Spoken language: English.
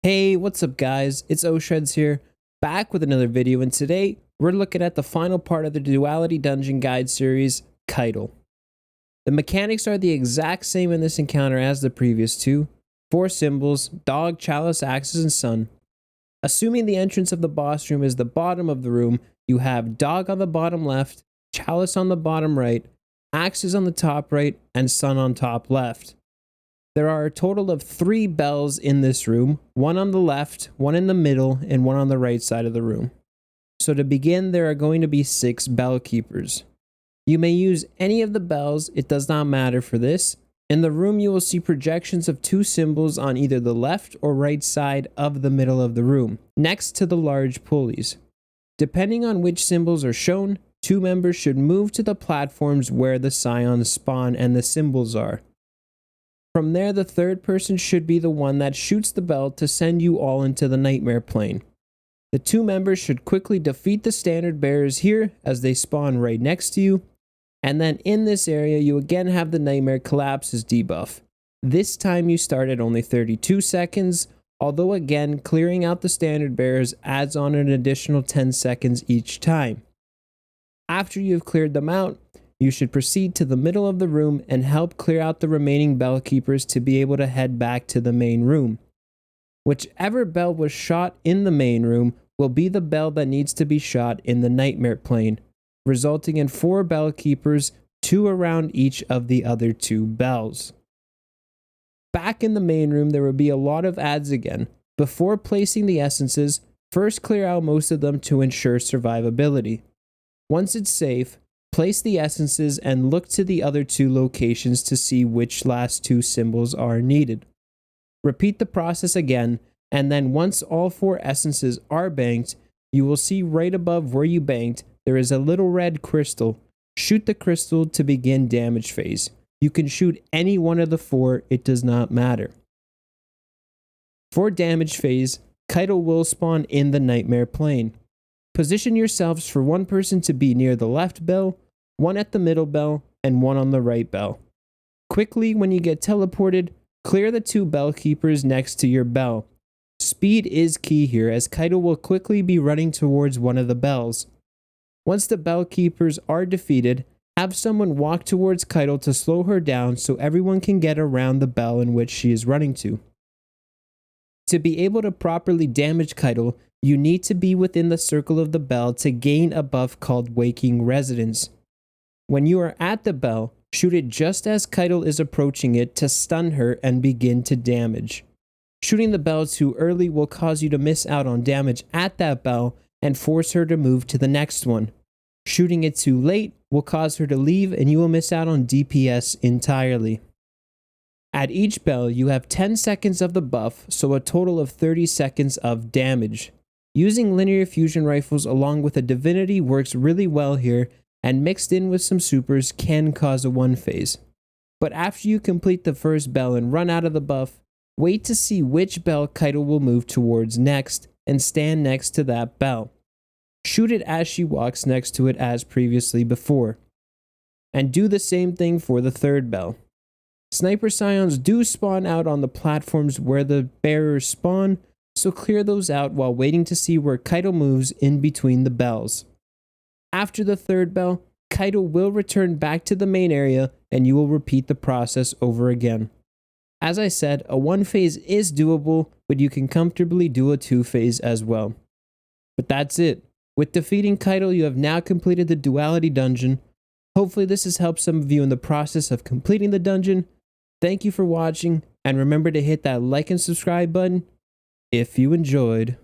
Hey, what's up guys? It's Oshreds here, back with another video, and today we're looking at the final part of the Duality Dungeon guide series, Caiatl. The mechanics are the exact same in this encounter as the previous two. 4 symbols: dog, chalice, axes, and sun. Assuming the entrance of the boss room is the bottom of the room, you have dog on the bottom left, chalice on the bottom right, axes on the top right, and sun on top left. There are a total of 3 bells in this room, one on the left, one in the middle, and one on the right side of the room. So to begin, there are going to be 6 bell keepers. You may use any of the bells, it does not matter for this. In the room you will see projections of 2 symbols on either the left or right side of the middle of the room, next to the large pulleys. Depending on which symbols are shown, 2 members should move to the platforms where the scions spawn and the symbols are. From there, the third person should be the one that shoots the bell to send you all into the nightmare plane. The 2 members should quickly defeat the standard bearers here as they spawn right next to you. And then in this area, you again have the nightmare collapses debuff. This time you start at only 32 seconds, although again, clearing out the standard bearers adds on an additional 10 seconds each time. After you've cleared them out, you should proceed to the middle of the room and help clear out the remaining bell keepers to be able to head back to the main room. Whichever bell was shot in the main room will be the bell that needs to be shot in the nightmare plane, resulting in 4 bell keepers, 2 around each of the other 2 bells. Back in the main room, there will be a lot of adds again. Before placing the essences, first clear out most of them to ensure survivability. Once it's safe, place the essences and look to the other 2 locations to see which last 2 symbols are needed. Repeat the process again, and then once all 4 essences are banked, you will see right above where you banked there is a little red crystal. Shoot the crystal to begin damage phase. You can shoot any one of the 4, it does not matter. For damage phase, Caiatl will spawn in the nightmare plane. Position yourselves for 1 person to be near the left bell, 1 at the middle bell, and 1 on the right bell. Quickly, when you get teleported, clear the 2 bell keepers next to your bell. Speed is key here, as Caiatl will quickly be running towards one of the bells. Once the bell keepers are defeated, have someone walk towards Caiatl to slow her down so everyone can get around the bell in which she is running to. To be able to properly damage Caiatl, you need to be within the circle of the bell to gain a buff called Waking Resonance. When you are at the bell, shoot it just as Caiatl is approaching it to stun her and begin to damage. Shooting the bell too early will cause you to miss out on damage at that bell and force her to move to the next one. Shooting it too late will cause her to leave and you will miss out on DPS entirely. At each bell, you have 10 seconds of the buff, so a total of 30 seconds of damage. Using linear fusion rifles along with a divinity works really well here, and mixed in with some supers can cause a 1 phase. But after you complete the first bell and run out of the buff, wait to see which bell Caiatl will move towards next and stand next to that bell. Shoot it as she walks next to it as previously before. And do the same thing for the third bell. Sniper scions do spawn out on the platforms where the bearers spawn, so clear those out while waiting to see where Caiatl moves in between the bells. After the third bell, Caiatl will return back to the main area and you will repeat the process over again. As I said, a 1 phase is doable, but you can comfortably do a 2 phase as well. But that's it. With defeating Caiatl, you have now completed the Duality Dungeon. Hopefully this has helped some of you in the process of completing the dungeon. Thank you for watching, and remember to hit that like and subscribe button if you enjoyed.